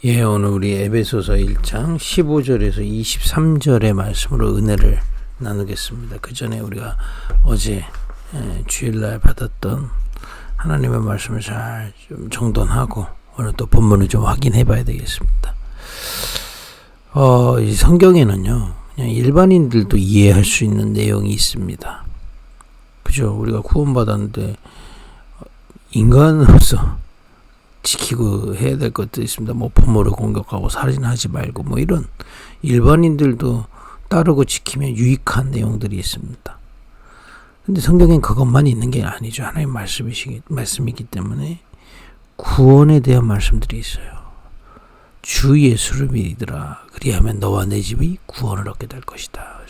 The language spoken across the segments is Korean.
예, 오늘 우리 에베소서 1장 15절에서 23절의 말씀으로 은혜를 나누겠습니다. 그 전에 우리가 어제 주일날 받았던 하나님의 말씀을 잘 좀 정돈하고 오늘 또 본문을 좀 확인해 봐야 되겠습니다. 이 성경에는요, 그냥 일반인들도 이해할 수 있는 내용이 있습니다. 그죠? 우리가 구원받았는데 인간으로서 지키고 해야 될 것도 있습니다. 뭐 부모를 공격하고 살인하지 말고 뭐 이런 일반인들도 따르고 지키면 유익한 내용들이 있습니다. 근데 성경엔 그것만 있는 게 아니죠. 하나님의 말씀이기 때문에 구원에 대한 말씀들이 있어요. 주 예수를 믿으라. 그리하면 너와 내 집이 구원을 얻게 될 것이다.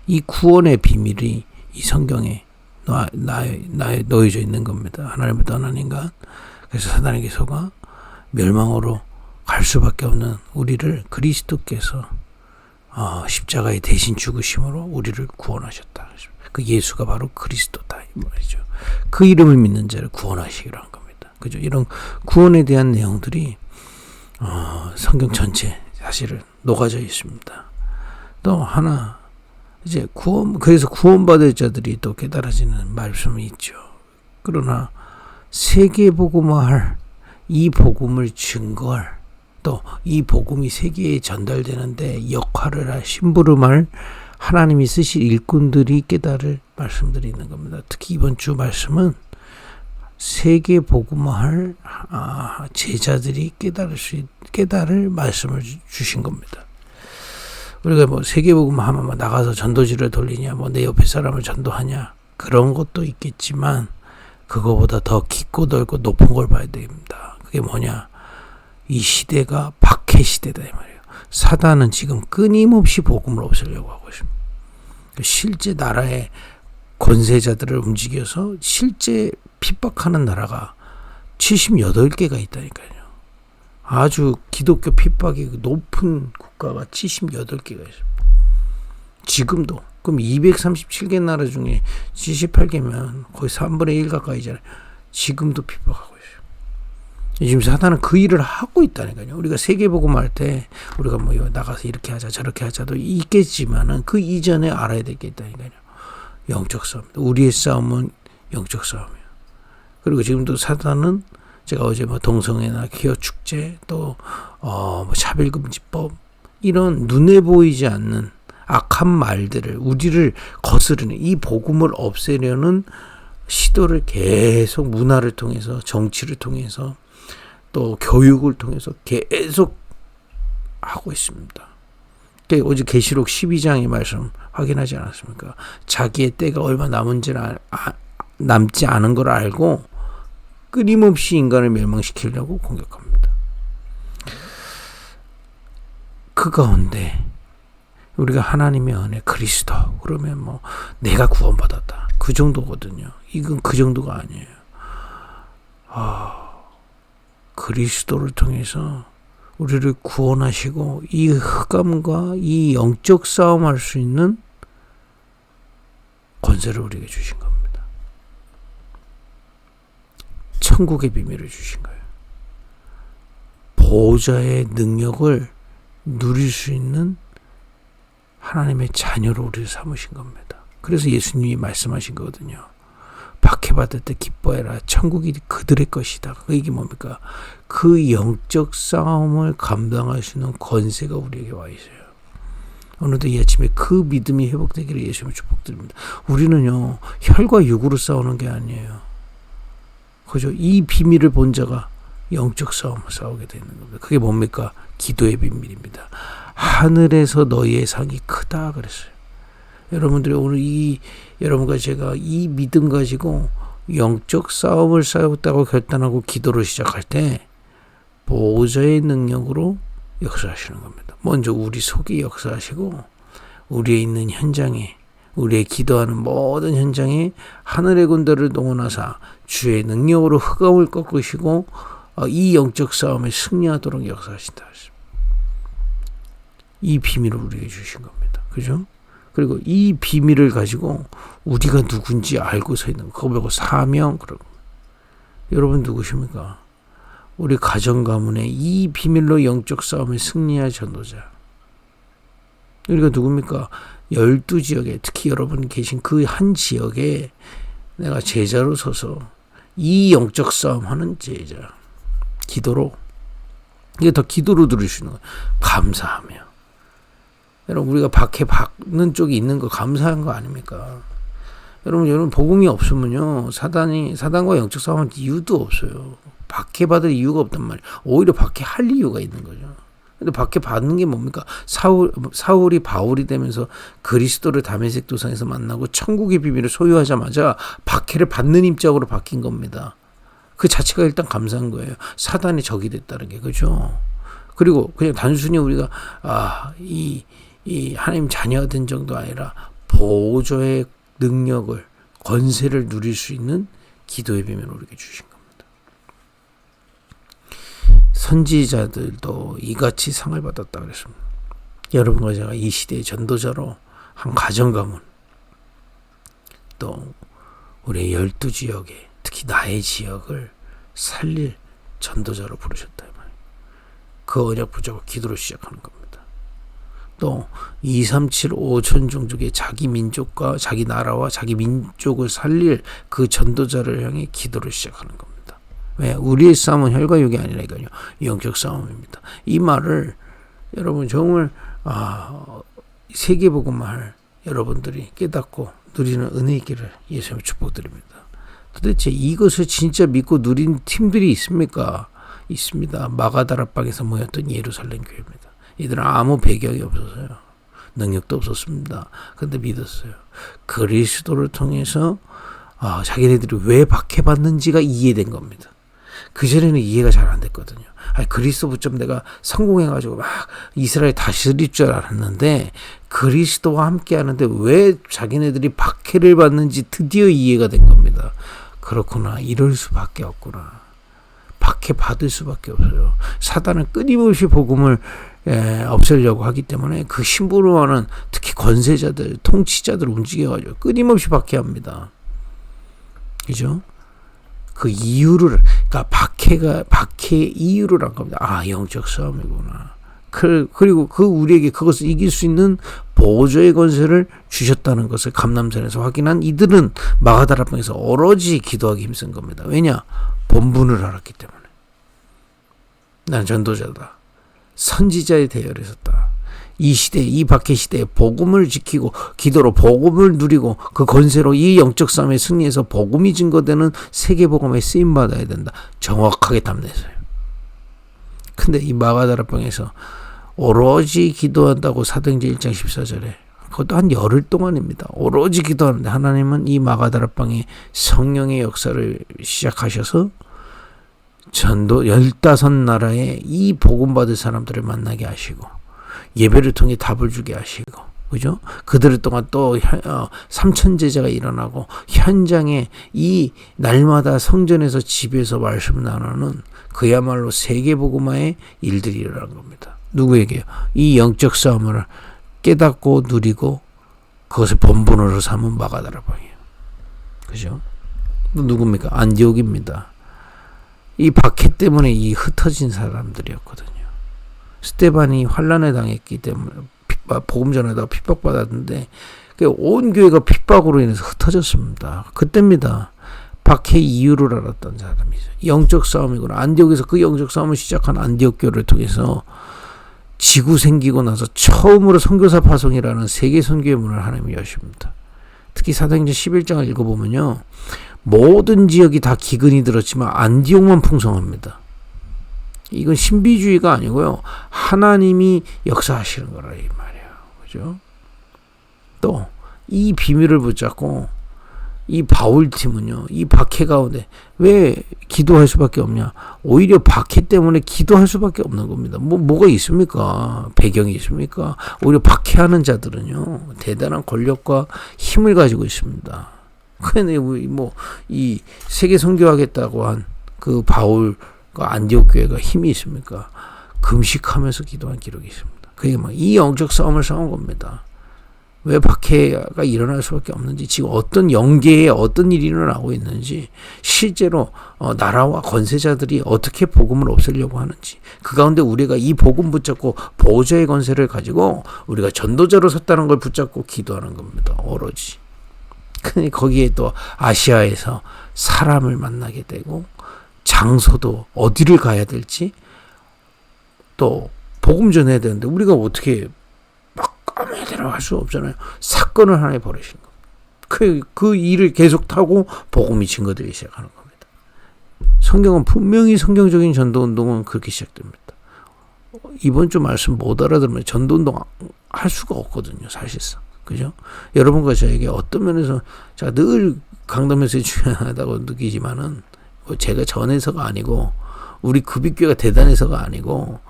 이 구원의 비밀이 이 성경에 놓여져 있는 겁니다. 하나님을 떠난 인간. 그래서 사단에게 속아 멸망으로 갈 수밖에 없는 우리를 그리스도께서 십자가에 대신 죽으심으로 우리를 구원하셨다. 그 예수가 바로 그리스도다 이 말이죠. 그 이름을 믿는 자를 구원하시기로 한 겁니다. 그죠? 이런 구원에 대한 내용들이 성경 전체 사실은 녹아져 있습니다. 또 하나 이제 그래서 구원받을 자들이 또 깨달아지는 말씀이 있죠. 그러나 세계복음화할 이 복음을 증거할 또 이 복음이 세계에 전달되는데 역할을 할 심부름할 하나님이 쓰실 일꾼들이 깨달을 말씀들이 있는 겁니다. 특히 이번 주 말씀은 세계복음화할 제자들이 깨달을 말씀을 주신 겁니다. 우리가 뭐 세계복음화하면 나가서 전도지를 돌리냐, 뭐 내 옆에 사람을 전도하냐 그런 것도 있겠지만 그거보다 더 깊고 넓고 높은 걸 봐야 됩니다. 그게 뭐냐? 이 시대가 박해 시대다 이 말이에요. 사단은 지금 끊임없이 복음을 없애려고 하고 있습니다. 실제 나라의 권세자들을 움직여서 실제 핍박하는 나라가 78개가 있다니까요. 아주 기독교 핍박이 높은 국가가 78개가 있습니다. 지금도. 그럼 237개 나라 중에 78개면 거의 3분의 1 가까이잖아요. 지금도 핍박하고 있어요. 지금 사단은 그 일을 하고 있다니까요. 우리가 세계복음 할 때 우리가 뭐 나가서 이렇게 하자 저렇게 하자도 있겠지만은 그 이전에 알아야 될 게 있다니까요. 영적 싸움. 우리의 싸움은 영적 싸움이에요. 그리고 지금도 사단은 제가 어제 뭐 동성애나 기어 축제 또 뭐 차별금지법 이런 눈에 보이지 않는 악한 말들을 우리를 거스르는 이 복음을 없애려는 시도를 계속 문화를 통해서 정치를 통해서 또 교육을 통해서 계속 하고 있습니다. 어제 계시록 12장의 말씀 확인하지 않았습니까? 자기의 때가 얼마 남지 않은 걸 알고 끊임없이 인간을 멸망시키려고 공격합니다. 그 가운데 우리가 하나님의 은혜 그리스도 그러면 뭐 내가 구원받았다 그 정도거든요. 이건 그 정도가 아니에요. 그리스도를 통해서 우리를 구원하시고 이 흑암과 이 영적 싸움할 수 있는 권세를 우리에게 주신 겁니다. 천국의 비밀을 주신 거예요. 보호자의 능력을 누릴 수 있는 하나님의 자녀로 우리를 삼으신 겁니다. 그래서 예수님이 말씀하신 거거든요. 박해받을 때 기뻐해라. 천국이 그들의 것이다. 이게 뭡니까? 그 영적 싸움을 감당할 수 있는 권세가 우리에게 와 있어요. 오늘도 이 아침에 그 믿음이 회복되기를 예수님을 축복드립니다. 우리는요, 혈과 육으로 싸우는 게 아니에요. 그죠? 이 비밀을 본 자가 영적 싸움을 싸우게 되는 겁니다. 그게 뭡니까? 기도의 비밀입니다. 하늘에서 너희의 상이 크다 그랬어요. 여러분들이 오늘 여러분과 제가 이 믿음 가지고 영적 싸움을 싸우겠다고 결단하고 기도를 시작할 때 보호자의 능력으로 역사하시는 겁니다. 먼저 우리 속에 역사하시고 우리의 있는 현장에 우리의 기도하는 모든 현장에 하늘의 군대를 동원하사 주의 능력으로 흑암을 꺾으시고 이 영적 싸움에 승리하도록 역사하신다. 이 비밀을 우리에게 주신 겁니다. 그죠? 그리고 이 비밀을 가지고 우리가 누군지 알고 서 있는 거. 그거 보고 사명 그러고. 여러분 누구십니까? 우리 가정 가문의 이 비밀로 영적 싸움에 승리할 전도자. 우리가 누굽니까? 12지역에, 특히 여러분 계신 그 한 지역에 내가 제자로 서서 이 영적 싸움 하는 제자. 기도로. 이게 더 기도로 들으시는 거예요. 감사하며. 여러분, 우리가 박해 받는 쪽이 있는 거 감사한 거 아닙니까? 여러분 복음이 없으면요, 사단과 영적 싸움할 이유도 없어요. 박해받을 이유가 없단 말이에요. 오히려 박해할 이유가 있는 거죠. 근데 박해받는 게 뭡니까? 사울이 바울이 되면서 그리스도를 다메섹 도상에서 만나고 천국의 비밀을 소유하자마자 박해를 받는 입장으로 바뀐 겁니다. 그 자체가 일단 감사한 거예요. 사단의 적이 됐다는 게, 그죠? 그리고 그냥 단순히 우리가 이 하나님 자녀가 된 정도 아니라 보호자의 능력을, 권세를 누릴 수 있는 기도의 비밀을 우리에게 주신 겁니다. 선지자들도 이같이 상을 받았다 그랬습니다. 여러분과 제가 이 시대의 전도자로 한 가정 가문, 또 우리의 12지역에, 특히 나의 지역을 살릴 전도자로 부르셨다. 그 언약 붙잡고 기도로 시작하는 겁니다. 또 237 5천 종족의 자기 민족과 자기 나라와 자기 민족을 살릴 그 전도자를 향해 기도를 시작하는 겁니다. 왜? 우리의 싸움은 혈과 육이 아니라니까요. 영적 싸움입니다. 이 말을 여러분 정말 세계복음을 여러분들이 깨닫고 누리는 은혜 있기를 예수님 축복드립니다. 도대체 이것을 진짜 믿고 누린 팀들이 있습니까? 있습니다. 마가다락방에서 모였던 예루살렘 교회입니다. 이들은 아무 배경이 없었어요. 능력도 없었습니다. 근데 믿었어요. 그리스도를 통해서 자기네들이 왜 박해받는지가 이해된 겁니다. 그전에는 이해가 잘 안 됐거든요. 그리스도 붙잡으면 내가 성공해가지고 막 이스라엘 다스릴 줄 알았는데 그리스도와 함께 하는데 왜 자기네들이 박해를 받는지 드디어 이해가 된 겁니다. 그렇구나. 이럴 수밖에 없구나. 박해 받을 수밖에 없어요. 사단은 끊임없이 복음을 없애려고 하기 때문에 그 심부름하는 특히 권세자들, 통치자들 움직여가지고 끊임없이 박해합니다. 그죠? 그 이유를, 그러니까 박해의 이유를 안 겁니다. 영적 싸움이구나. 그리고 우리에게 그것을 이길 수 있는 보호자의 권세를 주셨다는 것을 감람산에서 확인한 이들은 마가다락방에서 오로지 기도하기 힘쓴 겁니다. 왜냐? 본분을 알았기 때문에. 난 전도자다. 선지자의 대열에 섰다. 이 시대, 이 박해 시대에 복음을 지키고 기도로 복음을 누리고 그 권세로 이 영적 싸움에 승리해서 복음이 증거되는 세계복음에 쓰임받아야 된다. 정확하게 답냈어요. 근데 이 마가다락방에서 오로지 기도한다고 사도행전 1장 14절에 그것도 한 열흘 동안입니다. 오로지 기도하는데 하나님은 이 마가다락방에 성령의 역사를 시작하셔서 전도 15나라에 이 복음 받을 사람들을 만나게 하시고 예배를 통해 답을 주게 하시고, 그죠? 그들을 동안 또 3천 제자가 일어나고 현장에 이 날마다 성전에서 집에서 말씀 나누는 그야말로 세계복음화의 일들이 일어난 겁니다. 누구에게요? 이 영적 싸움을 깨닫고 누리고 그것을 본분으로 삼은 마가다락방이에요. 그죠? 누굽니까? 안디옥입니다. 이 박해 때문에 이 흩어진 사람들이었거든요. 스데반이 환난에 당했기 때문에 복음 전하다가 핍박받았는데 온 교회가 핍박으로 인해서 흩어졌습니다. 그때입니다. 박해의 이유를 알았던 사람이죠. 영적 싸움이구나. 안디옥에서 그 영적 싸움을 시작한 안디옥 교회를 통해서 지구 생기고 나서 처음으로 선교사 파송이라는 세계 선교의 문을 하나님이 여십니다. 특히 사도행전 11장을 읽어보면요. 모든 지역이 다 기근이 들었지만 안디옥만 풍성합니다. 이건 신비주의가 아니고요. 하나님이 역사하시는 거라 이 말이에요. 그죠? 또 이 비밀을 붙잡고 이 바울팀은요. 이 박해 가운데 왜 기도할 수밖에 없냐? 오히려 박해 때문에 기도할 수밖에 없는 겁니다. 뭐가 있습니까? 배경이 있습니까? 오히려 박해하는 자들은요. 대단한 권력과 힘을 가지고 있습니다. 그런데 이 세계 선교하겠다고 한 그 바울 안디옥 교회가 힘이 있습니까? 금식하면서 기도한 기록이 있습니다. 그게 이 영적 싸움을 싸운 겁니다. 왜 박해가 일어날 수밖에 없는지, 지금 어떤 영계에 어떤 일이 일어나고 있는지, 실제로 나라와 권세자들이 어떻게 복음을 없애려고 하는지, 그 가운데 우리가 이 복음 붙잡고 보호자의 권세를 가지고 우리가 전도자로 섰다는 걸 붙잡고 기도하는 겁니다. 오로지. 근데 거기에 또 아시아에서 사람을 만나게 되고, 장소도 어디를 가야 될지, 또 복음 전해야 되는데 우리가 어떻게 막 아무 데나 갈 수 없잖아요. 사건을 하나 벌이신 겁니다. 그 일을 계속 타고 복음이 증거되기 시작하는 겁니다. 성경은 분명히 성경적인 전도운동은 그렇게 시작됩니다. 이번 주 말씀 못 알아들으면 전도운동 할 수가 없거든요. 사실상. 그죠? 여러분과 저에게 어떤 면에서 제가 늘 강단면서에 중요하다고 느끼지만은, 제가 전해서가 아니고 우리 급입교가 대단해서가 아니고,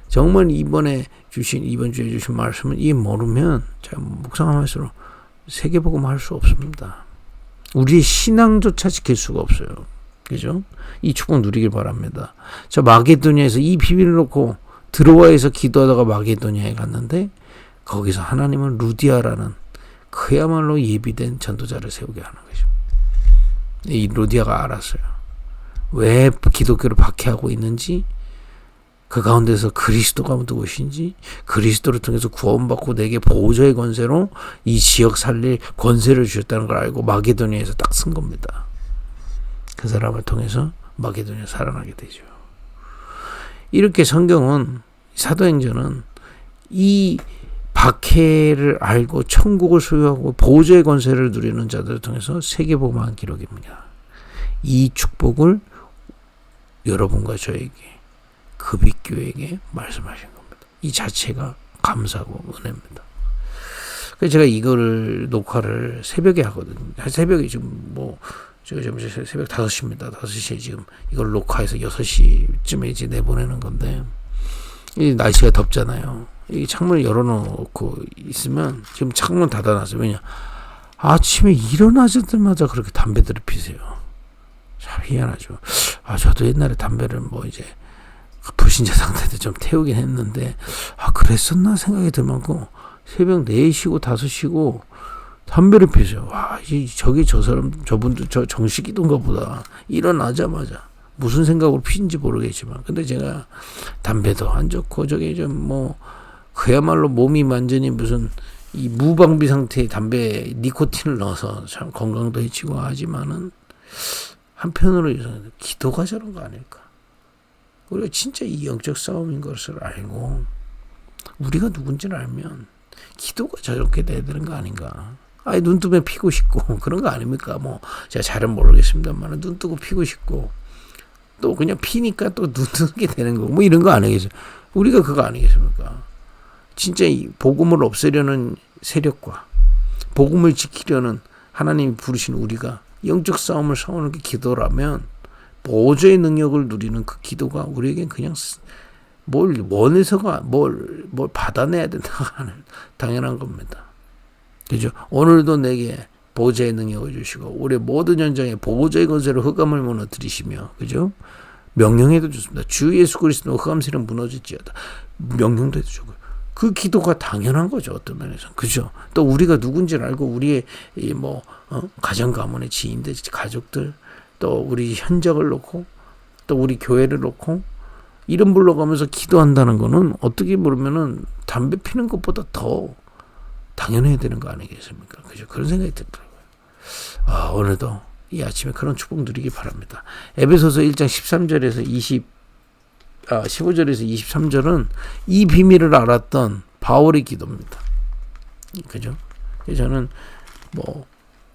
정말 이번 주에 주신 말씀은 이 모르면 제가 묵상하면서 세계복음 할 수 없습니다. 우리의 신앙조차 지킬 수가 없어요. 그죠? 이 축복 누리길 바랍니다. 저 마게도니아에서 이 비밀을 놓고 드로아에서 기도하다가 마게도니아에 갔는데, 거기서 하나님은 루디아라는 그야말로 예비된 전도자를 세우게 하는 거죠. 이 루디아가 알았어요. 왜 기독교를 박해하고 있는지, 그 가운데서 그리스도가 누구신지, 그리스도를 통해서 구원받고 내게 보호자의 권세로 이 지역 살릴 권세를 주셨다는 걸 알고 마게도니아에서 딱 쓴 겁니다. 그 사람을 통해서 마게도니아 살아나게 되죠. 이렇게 성경은, 사도행전은 이 박해를 알고 천국을 소유하고 보호자의 권세를 누리는 자들을 통해서 세계복음한 기록입니다. 이 축복을 여러분과 저에게, 급입교에게 말씀하신 겁니다. 이 자체가 감사고 은혜입니다. 그래서 제가 이거를 녹화를 새벽에 하거든요. 새벽에 지금 지금 새벽 5시입니다. 5시에 지금 이걸 녹화해서 6시쯤에 이제 내보내는 건데, 이 날씨가 덥잖아요. 이 창문을 열어놓고 있으면, 지금 창문 닫아놨어요. 왜냐? 아침에 일어나실 때마다 그렇게 담배들을 피세요. 참 희한하죠. 저도 옛날에 담배를 이제 불신자 상태 때 좀 태우긴 했는데, 그랬었나 생각이 들 만큼 새벽 4시고 5시고 담배를 피세요. 저분도 저 정식이던가 보다. 일어나자마자 무슨 생각으로 피는지 모르겠지만, 근데 제가 담배도 안 좋고 그야말로 몸이 완전히 무슨 이 무방비 상태의 담배에 니코틴을 넣어서 참 건강도 해치고 하지만은, 한편으로 기도가 저런 거 아닐까? 우리가 진짜 이 영적 싸움인 것을 알고 우리가 누군지를 알면 기도가 저렇게 돼야 되는 거 아닌가? 눈 뜨면 피고 싶고 그런 거 아닙니까? 제가 잘은 모르겠습니다만 눈 뜨고 피고 싶고, 또 그냥 피니까 또 눈 뜨게 되는 거 이런 거 아니겠어요? 우리가 그거 아니겠습니까? 진짜 이 복음을 없애려는 세력과 복음을 지키려는 하나님이 부르신 우리가 영적 싸움을 싸우는 게 기도라면, 보호자의 능력을 누리는 그 기도가 우리에겐 그냥 뭘 원해서가 뭘 받아내야 된다가 하는 당연한 겁니다. 그죠? 오늘도 내게 보호자의 능력을 주시고 우리 모든 현장에 보호자의 권세로 흑암을 무너뜨리시며, 그죠? 명령해도 좋습니다. 주 예수 그리스도 흑암세는 무너질지어다. 명령도 해도 좋고요. 그 기도가 당연한 거죠, 어떤 면에서. 그죠? 또 우리가 누군지를 알고 우리의 가정 가문의 지인들, 가족들, 또 우리 현적을 놓고, 또 우리 교회를 놓고 이름 불러가면서 기도한다는 거는 어떻게 보면은 담배 피는 것보다 더 당연해야 되는 거 아니겠습니까? 그죠? 그런 생각이 들더라고요. 오늘도 이 아침에 그런 축복 누리기 바랍니다. 에베소서 1장 13절에서 15절에서 23절은 이 비밀을 알았던 바울의 기도입니다. 그죠? 저는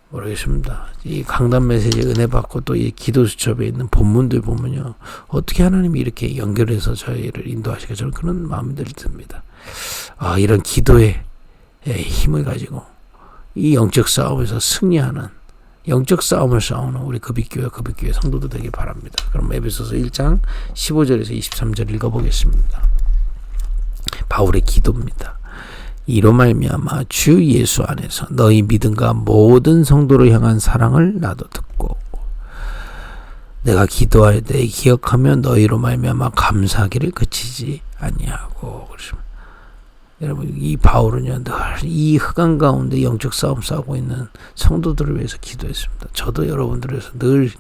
모르겠습니다. 이 강단 메시지 은혜 받고 또 이 기도 수첩에 있는 본문들 보면요, 어떻게 하나님이 이렇게 연결해서 저희를 인도하시게, 저는 그런 마음들이 듭니다. 이런 기도의 힘을 가지고 이 영적 싸움에서 승리하는, 영적 싸움을 싸우는 우리 급입교회 성도도 되길 바랍니다. 그럼 에베소서 1장 15절에서 23절 읽어보겠습니다. 바울의 기도입니다. 이로 말미암아 주 예수 안에서 너희 믿음과 모든 성도를 향한 사랑을 나도 듣고, 내가 기도할 때 기억하며 너희로 말미암아 감사하기를 그치지 아니하고. 여러분, 이 바울은요, 늘 이 흑암 가운데 영적 싸움 싸우고 있는 성도들을 위해서 기도했습니다. 저도 여러분들을 위해서 늘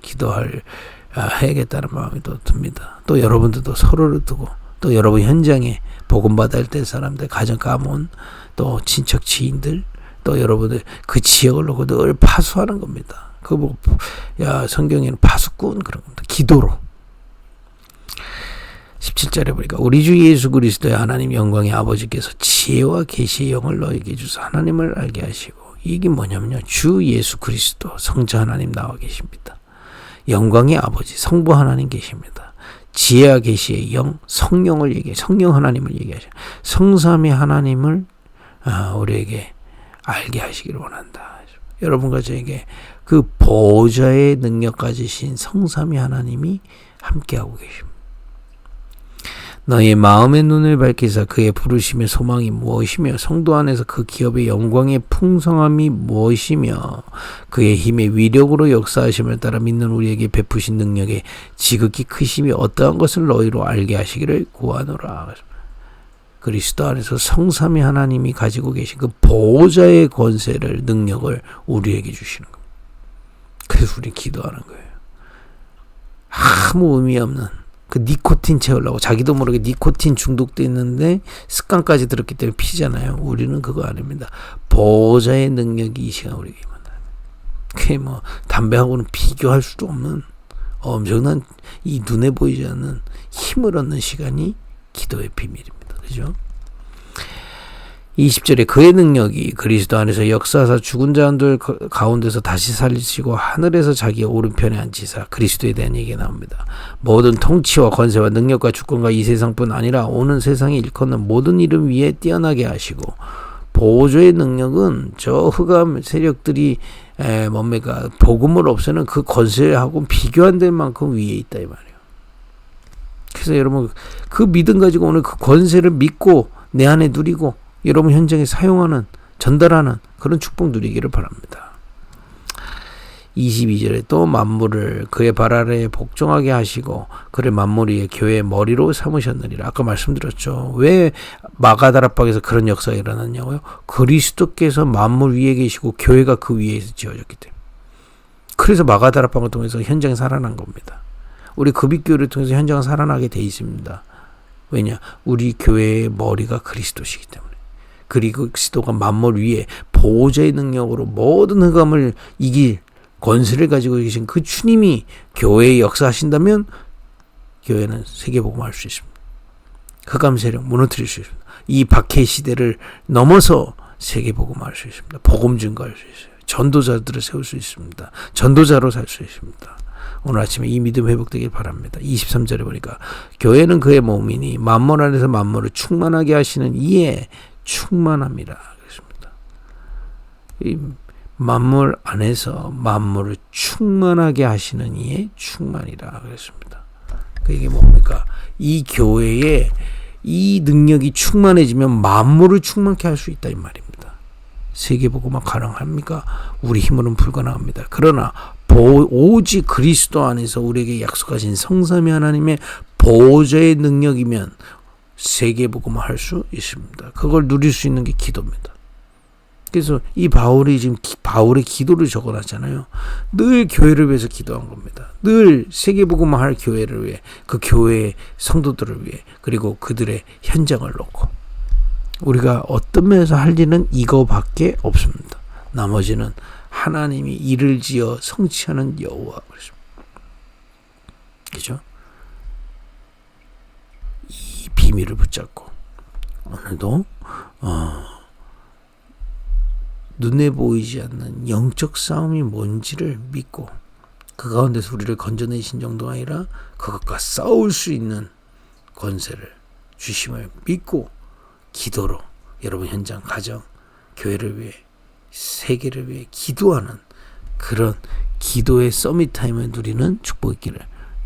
해야겠다는 마음이 또 듭니다. 또 여러분들도 서로를 두고, 또 여러분 현장에 복음 받아야 될 사람들, 가정 가문, 또 친척 지인들, 또 여러분들 그 지역을 놓고 늘 파수하는 겁니다. 성경에는 파수꾼 그런 겁니다. 기도로. 17절에 보니까 우리 주 예수 그리스도의 하나님 영광의 아버지께서 지혜와 계시의 영을 너에게 주사 하나님을 알게 하시고, 이게 뭐냐면요, 주 예수 그리스도 성자 하나님 나와 계십니다. 영광의 아버지 성부 하나님 계십니다. 지혜와 계시의 영, 성령 하나님을 얘기하셔. 성삼위 하나님을 우리에게 알게 하시기를 원한다. 여러분과 저에게 그 보좌의 능력 가지신 성삼위 하나님이 함께하고 계십니다. 너의 마음의 눈을 밝히사 그의 부르심의 소망이 무엇이며 성도 안에서 그 기업의 영광의 풍성함이 무엇이며 그의 힘의 위력으로 역사하심을 따라 믿는 우리에게 베푸신 능력의 지극히 크심이 어떠한 것을 너희로 알게 하시기를 구하노라. 그리스도 안에서 성삼위 하나님이 가지고 계신 그 보호자의 권세를, 능력을 우리에게 주시는 겁니다. 그래서 우리 기도하는 거예요. 아무 의미 없는 그 니코틴 채우려고, 자기도 모르게 니코틴 중독돼 있는데 습관까지 들었기 때문에 피잖아요. 우리는 그거 아닙니다. 보호자의 능력이 이 시간 우리에게 임한다. 그게 뭐 담배하고는 비교할 수도 없는 엄청난, 이 눈에 보이지 않는 힘을 얻는 시간이 기도의 비밀입니다. 그죠? 20절에 그의 능력이 그리스도 안에서 역사하사 죽은 자들 가운데서 다시 살리시고 하늘에서 자기의 오른편에 앉히사, 그리스도에 대한 얘기가 나옵니다. 모든 통치와 권세와 능력과 주권과 이 세상뿐 아니라 오는 세상에 일컫는 모든 이름 위에 뛰어나게 하시고, 보호자의 능력은 저 흑암 세력들이 복음을 없애는 그 권세하고 비교 안 될 만큼 위에 있다 이 말이에요. 그래서 여러분, 그 믿음 가지고 오늘 그 권세를 믿고 내 안에 누리고 여러분 현장에 사용하는, 전달하는 그런 축복 누리기를 바랍니다. 22절에 또 만물을 그의 발 아래에 복종하게 하시고 그를 만물 위에 교회의 머리로 삼으셨느니라. 아까 말씀드렸죠. 왜 마가다락방에서 그런 역사가 일어났냐고요? 그리스도께서 만물 위에 계시고 교회가 그 위에서 지어졌기 때문에. 그래서 마가다락방을 통해서 현장이 살아난 겁니다. 우리 급입교회를 통해서 현장은 살아나게 돼 있습니다. 왜냐? 우리 교회의 머리가 그리스도시기 때문에. 그리고 그리스도가 만물 위에 보호자의 능력으로 모든 흑암을 이길 권세를 가지고 계신 그 주님이 교회에 역사하신다면 교회는 세계복음을 할 수 있습니다. 흑암 세력 무너뜨릴 수 있습니다. 이 박해 시대를 넘어서 세계복음을 할 수 있습니다. 복음 증거할 수 있어요. 전도자들을 세울 수 있습니다. 전도자로 살 수 있습니다. 오늘 아침에 이 믿음 회복되길 바랍니다. 23절에 보니까 교회는 그의 몸이니 만물 안에서 만물을 충만하게 하시는 이에 충만함이라 그랬습니다. 이 만물 안에서 만물을 충만하게 하시는 이에 충만이라 그랬습니다. 이게 뭡니까? 이 교회에 이 능력이 충만해지면 만물을 충만케 할 수 있다 이 말입니다. 세계복음화 가능합니까? 우리 힘으로는 불가능합니다. 그러나 오직 그리스도 안에서 우리에게 약속하신 성삼위 하나님의 보호자의 능력이면 세계복음화 할 수 있습니다. 그걸 누릴 수 있는 게 기도입니다. 그래서 이 바울이 지금 바울의 기도를 적어놨잖아요. 늘 교회를 위해서 기도한 겁니다. 늘 세계복음화 할 교회를 위해, 그 교회의 성도들을 위해, 그리고 그들의 현장을 놓고. 우리가 어떤 면에서 할 일은 이거밖에 없습니다. 나머지는 하나님이 일을 지어 성취하는 여호와 그렇습니다. 그죠? 이 비밀을 붙잡고 오늘도 눈에 보이지 않는 영적 싸움이 뭔지를 믿고 그 가운데서 우리를 건져내신 정도가 아니라 그것과 싸울 수 있는 권세를 주심을 믿고 기도로 여러분 현장, 가정, 교회를 위해, 세계를 위해 기도하는 그런 기도의 서밋 타임을 누리는 축복 있기를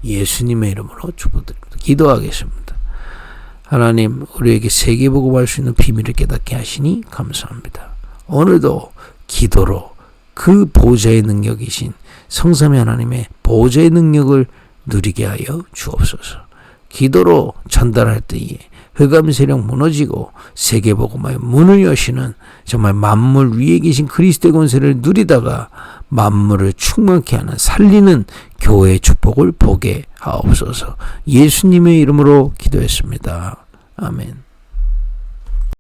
예수님의 이름으로 축복드립니다. 기도하겠습니다. 하나님, 우리에게 세계복음할 수 있는 비밀을 깨닫게 하시니 감사합니다. 오늘도 기도로 그 보호자의 능력이신 성삼위 하나님의 보호자의 능력을 누리게 하여 주옵소서. 기도로 전달할 때에 흑암 세력 무너지고 세계복음화의 문을 여시는 정말 만물 위에 계신 그리스도의 권세를 누리다가 만물을 충만케 하는 살리는 교회의 축복을 보게 하옵소서. 예수님의 이름으로 기도했습니다. 아멘.